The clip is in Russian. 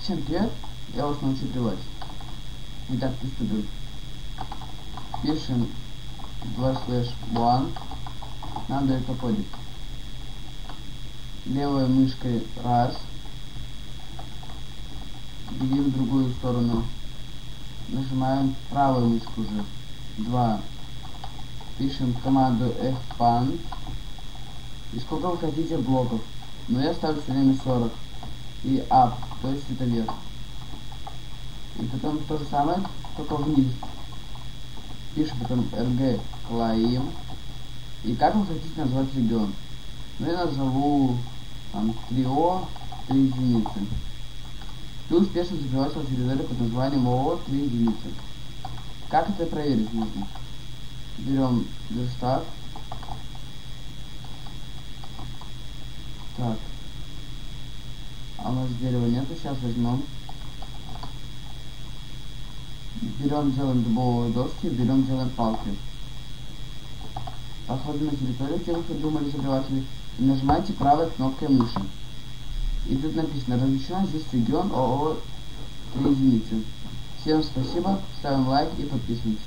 Всем привет, я вас научу плевать. Итак, приступим. Пишем 2/1, нам дает кодик. Левой мышкой раз, бегим в другую сторону, нажимаем правую мышку уже 2, пишем команду fpan и сколько вы хотите блоков, но я ставлю все время 40, и up, то есть это вверх. И потом то же самое, только вниз. Пишем потом rg claim. И как вы хотите назвать регион? Ну я назову там 3O 3 единицы. Ты успешно забиваешься в территорию под названием ООО 3 единицы. Как это проверить можно? Берем верстак. Так. А у нас дерева нету, сейчас возьмем. Берем, делаем дубовые доски, берем, делаем палки. Подходим на территорию, где вы придумали забиватели, и нажимаете правой кнопкой мыши. И тут написано: размещена здесь регион ООО 3 единицы. Всем спасибо, ставим лайк и подписываемся.